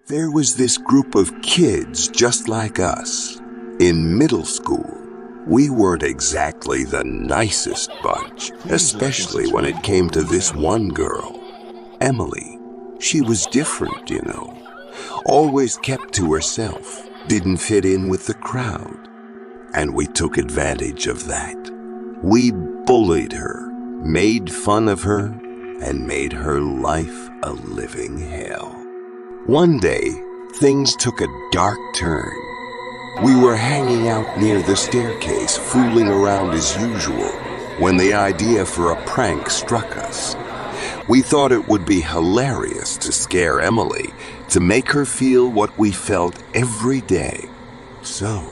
There was this group of kids just like us. In middle school, we weren't exactly the nicest bunch, especially when it came to this one girl, Emily. She was different, you know. Always kept to herself, didn't fit in with the crowd. And we took advantage of that. We bullied her, made fun of her, and made her life a living hell. One day, things took a dark turn. We were hanging out near the staircase, fooling around as usual, when the idea for a prank struck us. We thought it would be hilarious to scare Emily, to make her feel what we felt every day. So,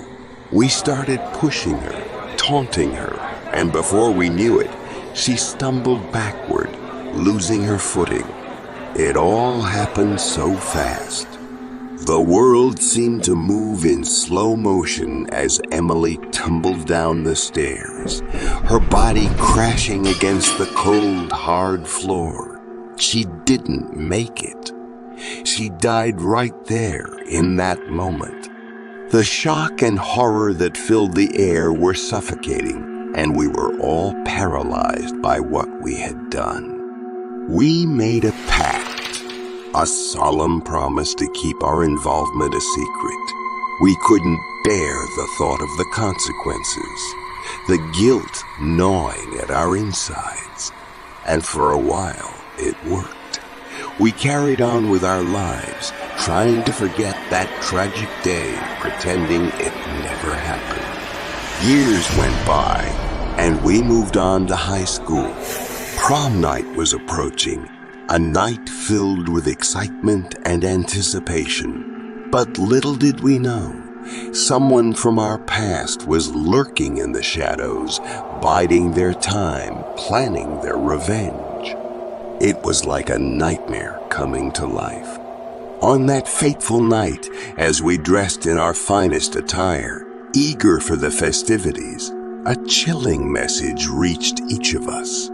we started pushing her, taunting her, and before we knew it, she stumbled backward, losing her footing. It all happened so fast. The world seemed to move in slow motion as Emily tumbled down the stairs, her body crashing against the cold, hard floor. She didn't make it. She died right there in that moment. The shock and horror that filled the air were suffocating, and we were all paralyzed by what we had done. We made a pact, a solemn promise to keep our involvement a secret. We couldn't bear the thought of the consequences, the guilt gnawing at our insides. And for a while, it worked. We carried on with our lives, trying to forget that tragic day, pretending it never happened. Years went by, and we moved on to high school. Prom night was approaching, a night filled with excitement and anticipation. But little did we know, someone from our past was lurking in the shadows, biding their time, planning their revenge. It was like a nightmare coming to life. On that fateful night, as we dressed in our finest attire, eager for the festivities, a chilling message reached each of us.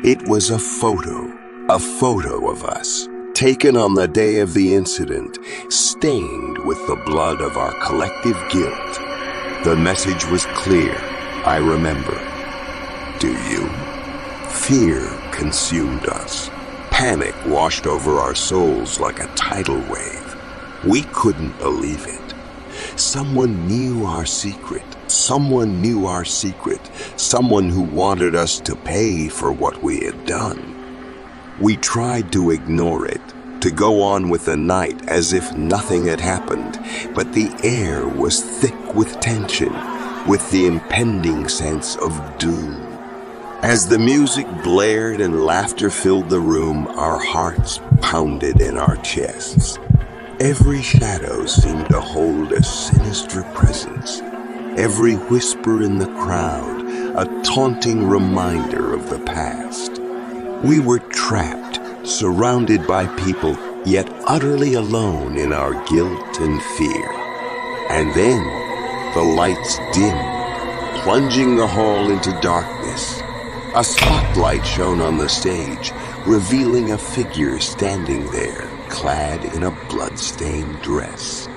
It was a photo of us, taken on the day of the incident, stained with the blood of our collective guilt. The message was clear, I remember. Do you? Fear consumed us. Panic washed over our souls like a tidal wave. We couldn't believe it. Someone knew our secret. Someone knew our secret. Someone who wanted us to pay for what we had done. We tried to ignore it, to go on with the night as if nothing had happened, but the air was thick with tension, with the impending sense of doom. As the music blared and laughter filled the room, our hearts pounded in our chests. Every shadow seemed to hold a sinister presence. Every whisper in the crowd, a taunting reminder of the past. We were trapped, surrounded by people, yet utterly alone in our guilt and fear. And then the lights dimmed, plunging the hall into darkness. A spotlight shone on the stage, revealing a figure standing there, clad in a blood-stained dress.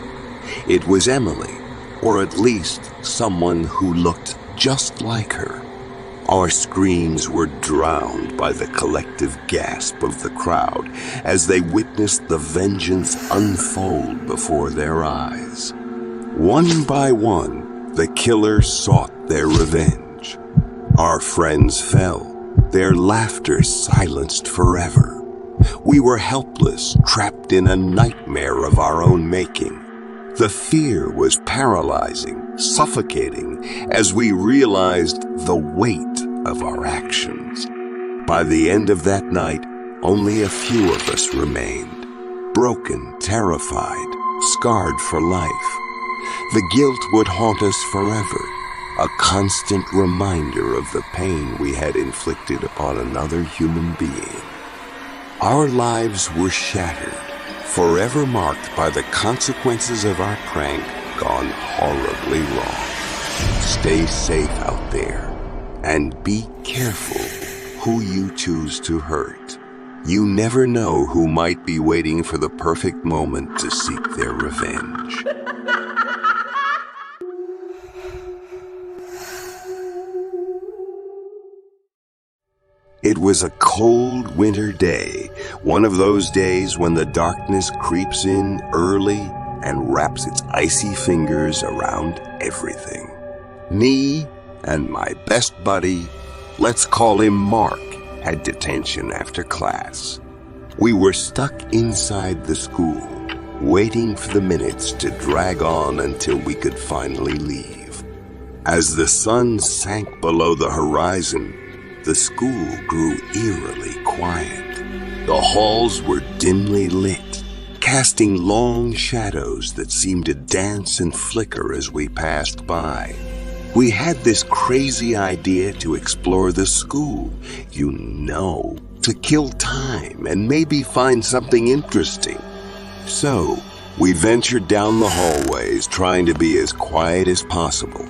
It was Emily, or at least someone who looked just like her. Our screams were drowned by the collective gasp of the crowd as they witnessed the vengeance unfold before their eyes. One by one, the killers sought their revenge. Our friends fell, their laughter silenced forever. We were helpless, trapped in a nightmare of our own making. The fear was paralyzing, suffocating, as we realized the weight of our actions. By the end of that night, only a few of us remained, broken, terrified, scarred for life. The guilt would haunt us forever, a constant reminder of the pain we had inflicted upon another human being. Our lives were shattered, forever marked by the consequences of our prank gone horribly wrong. Stay safe out there, and be careful who you choose to hurt. You never know who might be waiting for the perfect moment to seek their revenge. It was a cold winter day, one of those days when the darkness creeps in early and wraps its icy fingers around everything. Me and my best buddy, let's call him Mark, had detention after class. We were stuck inside the school, waiting for the minutes to drag on until we could finally leave. As the sun sank below the horizon, the school grew eerily quiet. The halls were dimly lit, casting long shadows that seemed to dance and flicker as we passed by. We had this crazy idea to explore the school, to kill time and maybe find something interesting. So, we ventured down the hallways, trying to be as quiet as possible.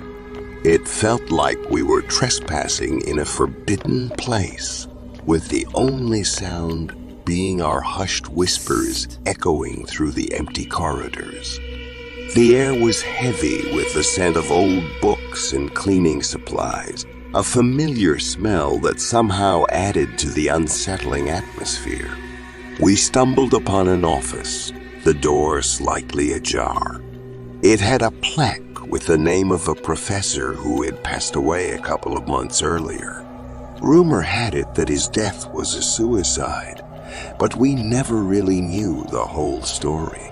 It felt like we were trespassing in a forbidden place, with the only sound being our hushed whispers echoing through the empty corridors. The air was heavy with the scent of old books and cleaning supplies, a familiar smell that somehow added to the unsettling atmosphere. We stumbled upon an office, the door slightly ajar. It had a plaque with the name of a professor who had passed away a couple of months earlier. Rumor had it that his death was a suicide, but we never really knew the whole story.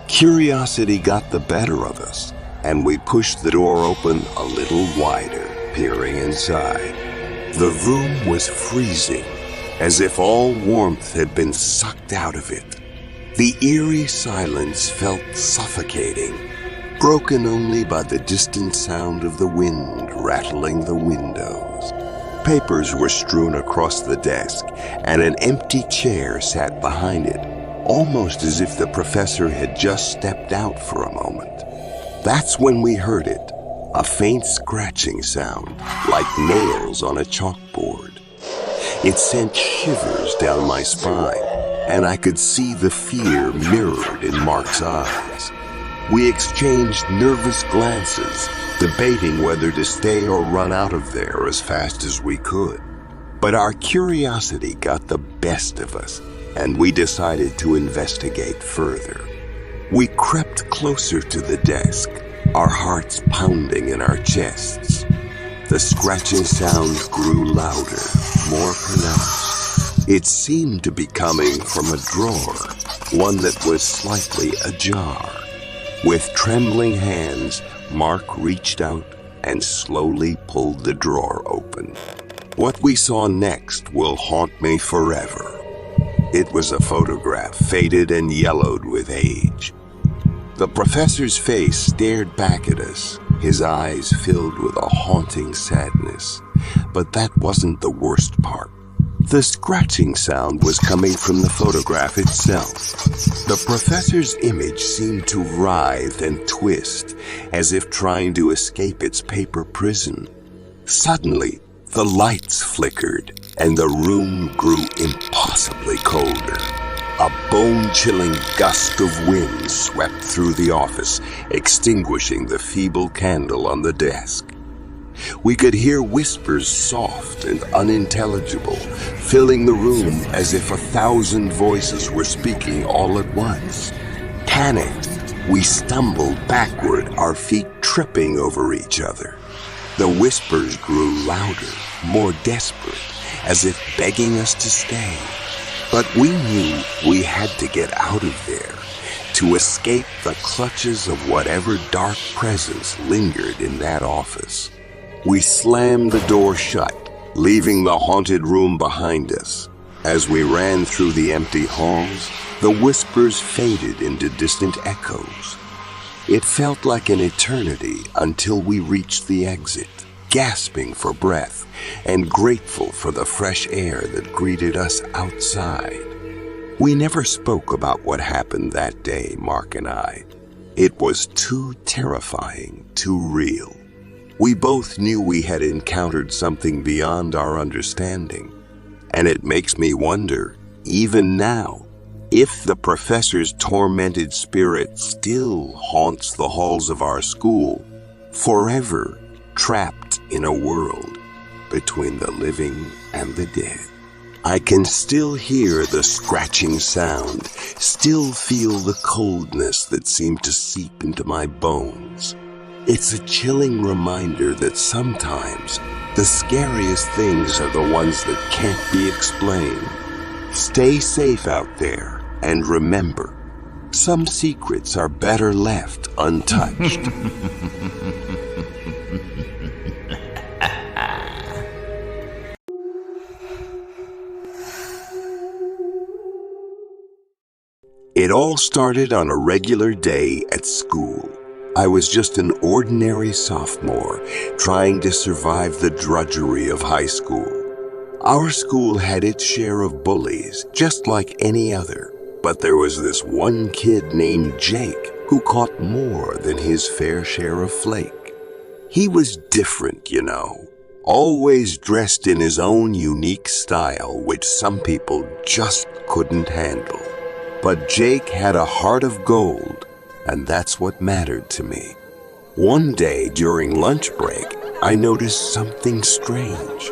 Curiosity got the better of us, and we pushed the door open a little wider, peering inside. The room was freezing, as if all warmth had been sucked out of it. The eerie silence felt suffocating, broken only by the distant sound of the wind rattling the windows. Papers were strewn across the desk, and an empty chair sat behind it, almost as if the professor had just stepped out for a moment. That's when we heard it, a faint scratching sound, like nails on a chalkboard. It sent shivers down my spine, and I could see the fear mirrored in Mark's eyes. We exchanged nervous glances, debating whether to stay or run out of there as fast as we could. But our curiosity got the best of us, and we decided to investigate further. We crept closer to the desk, our hearts pounding in our chests. The scratching sound grew louder, more pronounced. It seemed to be coming from a drawer, one that was slightly ajar. With trembling hands, Mark reached out and slowly pulled the drawer open. What we saw next will haunt me forever. It was a photograph, faded and yellowed with age. The professor's face stared back at us, his eyes filled with a haunting sadness. But that wasn't the worst part. The scratching sound was coming from the photograph itself. The professor's image seemed to writhe and twist, as if trying to escape its paper prison. Suddenly, the lights flickered, and the room grew impossibly colder. A bone-chilling gust of wind swept through the office, extinguishing the feeble candle on the desk. We could hear whispers, soft and unintelligible, filling the room as if 1,000 voices were speaking all at once. Panicked, we stumbled backward, our feet tripping over each other. The whispers grew louder, more desperate, as if begging us to stay. But we knew we had to get out of there, to escape the clutches of whatever dark presence lingered in that office. We slammed the door shut, leaving the haunted room behind us. As we ran through the empty halls, the whispers faded into distant echoes. It felt like an eternity until we reached the exit, gasping for breath and grateful for the fresh air that greeted us outside. We never spoke about what happened that day, Mark and I. It was too terrifying, too real. We both knew we had encountered something beyond our understanding, and it makes me wonder, Even now, if the professor's tormented spirit still haunts the halls of our school, forever trapped in a world between the living and the dead. I can still hear the scratching sound, still feel the coldness that seemed to seep into my bones. It's a chilling reminder that sometimes the scariest things are the ones that can't be explained. Stay safe out there, and remember, some secrets are better left untouched. It all started on a regular day at school. I was just an ordinary sophomore trying to survive the drudgery of high school. Our school had its share of bullies, just like any other. But there was this one kid named Jake who caught more than his fair share of flake. He was different, you know, always dressed in his own unique style, which some people just couldn't handle. But Jake had a heart of gold, and that's what mattered to me. One day during lunch break, I noticed something strange.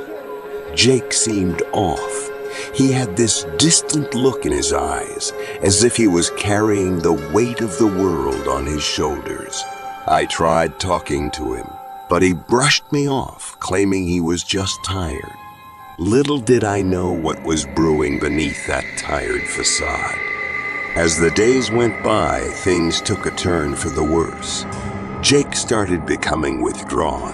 Jake seemed off. He had this distant look in his eyes, as if he was carrying the weight of the world on his shoulders. I tried talking to him, but he brushed me off, claiming he was just tired. Little did I know what was brewing beneath that tired facade. As the days went by, things took a turn for the worse. Jake started becoming withdrawn,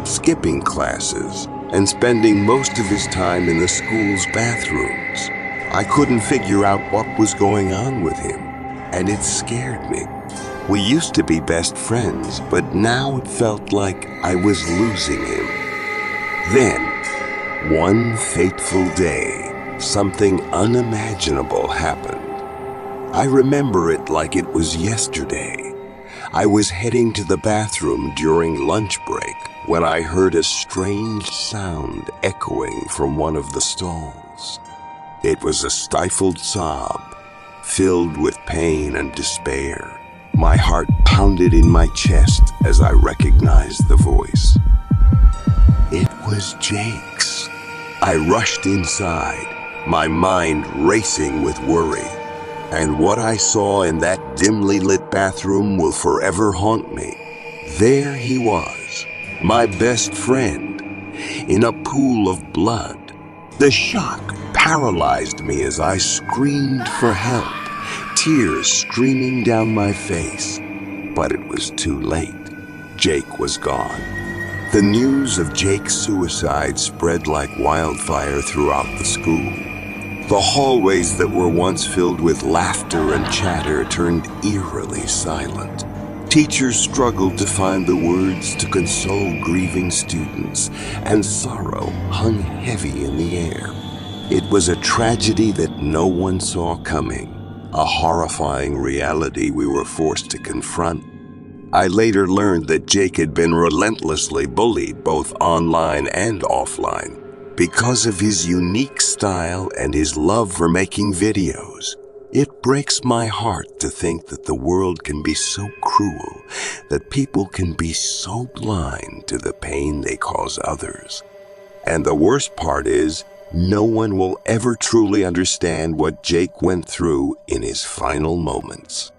skipping classes, and spending most of his time in the school's bathrooms. I couldn't figure out what was going on with him, and it scared me. We used to be best friends, but now it felt like I was losing him. Then, one fateful day, something unimaginable happened. I remember it like it was yesterday. I was heading to the bathroom during lunch break when I heard a strange sound echoing from one of the stalls. It was a stifled sob, filled with pain and despair. My heart pounded in my chest as I recognized the voice. It was Jake's. I rushed inside, my mind racing with worry. And what I saw in that dimly lit bathroom will forever haunt me. There he was, my best friend, in a pool of blood. The shock paralyzed me as I screamed for help, tears streaming down my face. But it was too late. Jake was gone. The news of Jake's suicide spread like wildfire throughout the school. The hallways that were once filled with laughter and chatter turned eerily silent. Teachers struggled to find the words to console grieving students, and sorrow hung heavy in the air. It was a tragedy that no one saw coming, a horrifying reality we were forced to confront. I later learned that Jake had been relentlessly bullied both online and offline. Because of his unique style and his love for making videos, it breaks my heart to think that the world can be so cruel, that people can be so blind to the pain they cause others. And the worst part is, no one will ever truly understand what Jake went through in his final moments.